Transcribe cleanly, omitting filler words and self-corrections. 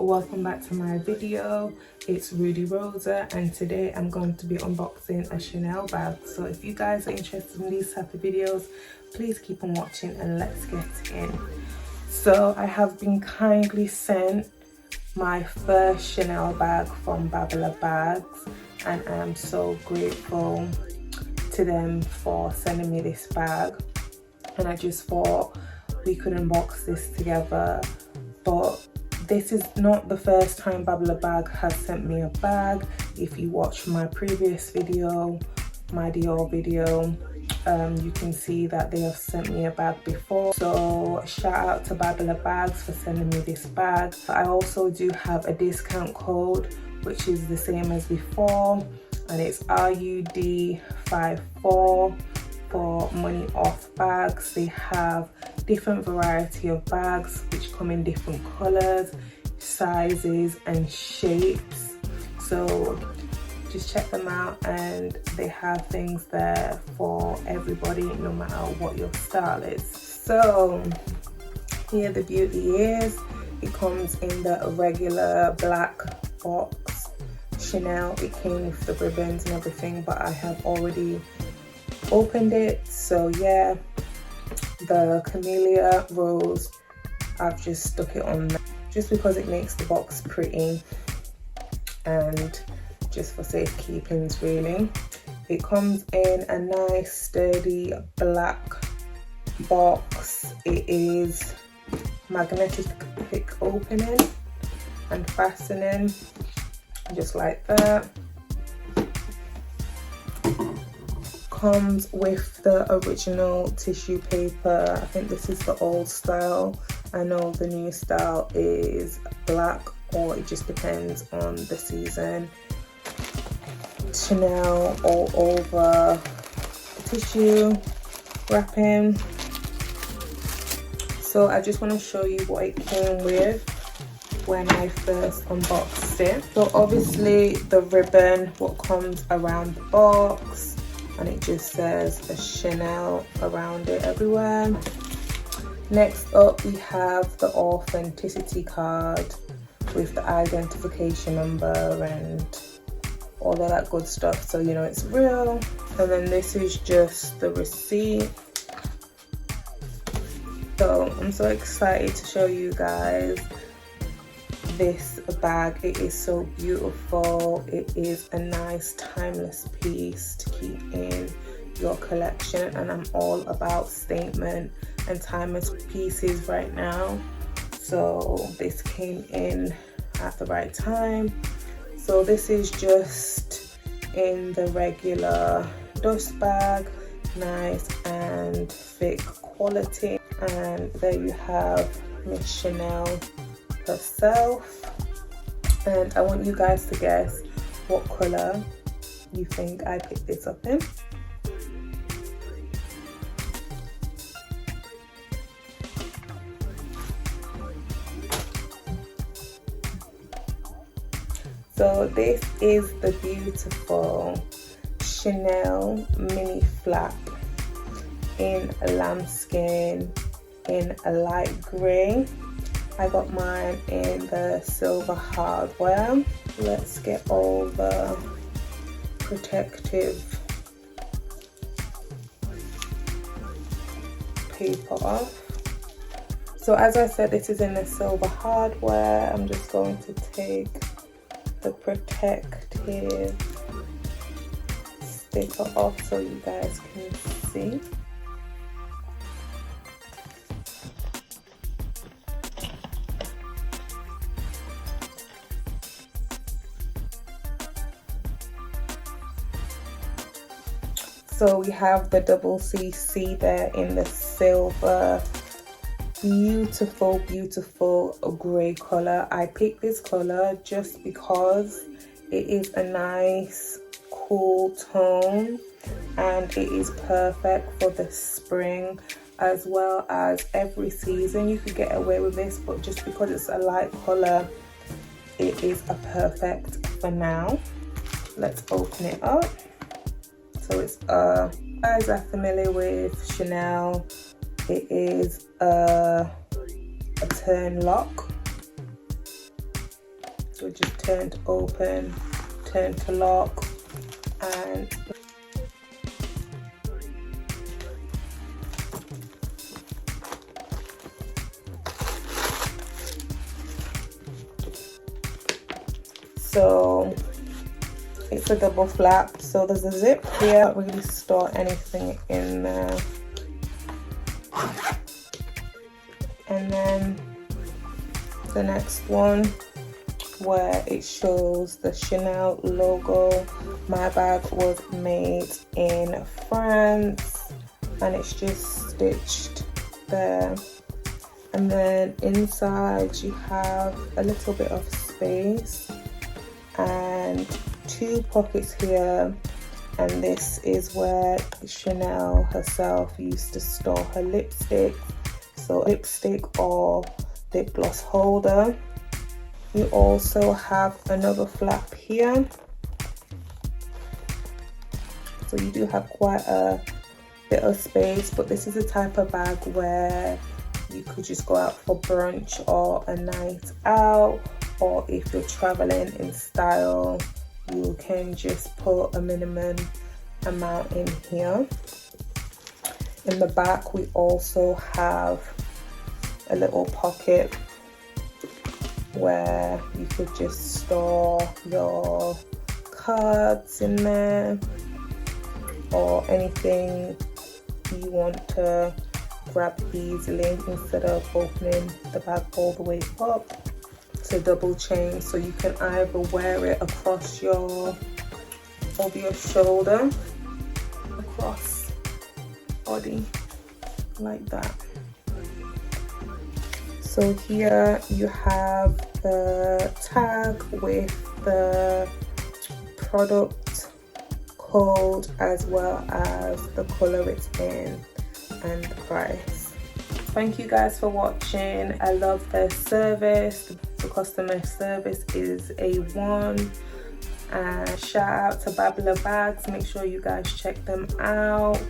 welcome back to my video. It's Rudie Rosa and today I'm going to be unboxing a Chanel bag. So if you guys are interested in these type of videos, please keep on watching and let's get in. So I have been kindly sent my first Chanel bag from Babala Bags and I am so grateful to them for sending me this bag, and I just thought we could unbox this together. But this is not the first time Babala Bag has sent me a bag. If you watch my previous video, my Dior video, you can see that they have sent me a bag before. So shout out to Babala Bags for sending me this bag. I also do have a discount code which is the same as before, and it's RUD54 for money off bags. They have different variety of bags which come in different colors, sizes and shapes, so just check them out, and they have things there for everybody no matter what your style is. So here the beauty is, it comes in the regular black box Chanel. It came with the ribbons and everything, but I have already opened it. So yeah, the camellia rose, I've just stuck it on there just because it makes the box pretty and just for safekeepings really. It comes in a nice sturdy black box. It is magnetic opening and fastening just like that. Comes with the original tissue paper. I think this is the old style. I know the new style is black, or it just depends on the season. Chanel all over the tissue wrapping. So I just want to show you what it came with when I first unboxed it. So obviously the ribbon, what comes around the box, and it just says a Chanel around it everywhere. Next up we have the authenticity card with the identification number and all of that good stuff, so you know it's real. And then this is just the receipt. So I'm so excited to show you guys this bag. It is so beautiful. It is a nice timeless piece to keep in your collection, and I'm all about statement and timeless pieces right now, so this came in at the right time. So this is just in the regular dust bag, nice and thick quality, and there you have Miss Chanel herself. And I want you guys to guess what color you think I picked this up in. So this is the beautiful Chanel mini flap in a lambskin in a light grey. I got mine in the silver hardware. Let's get all the protective paper off. So as I said, this is in the silver hardware. I'm just going to take the protective sticker off so you guys can see. So we have the double CC there in the silver. Beautiful, beautiful grey color. I picked this color just because it is a nice cool tone and it is perfect for the spring as well as every season. You could get away with this, but just because it's a light color, it is a perfect for now. Let's open it up. So it's guys are familiar with Chanel, it is a turn lock. So just turn to open, turn to lock, and so it's a double flap. So there's a zip here, not really store anything in there. And then the next one, where it shows the Chanel logo. My bag was made in France and it's just stitched there. And then inside you have a little bit of space and 2 pockets here, and this is where Chanel herself used to store her lipstick. So lipstick or lip gloss holder. You also have another flap here, so you do have quite a bit of space, but this is a type of bag where you could just go out for brunch or a night out, or if you're traveling in style, you can just put a minimum amount in here. In the back we also have a little pocket where you could just store your cards in there or anything you want to grab easily instead of opening the bag all the way up. It's a double chain, so you can either wear it across over your shoulder, across body like that. So here you have the tag with the product code as well as the color it's in and the price. Thank you guys for watching. I love their service. The customer service is A1. And shout out to Babylon Bags. Make sure you guys check them out.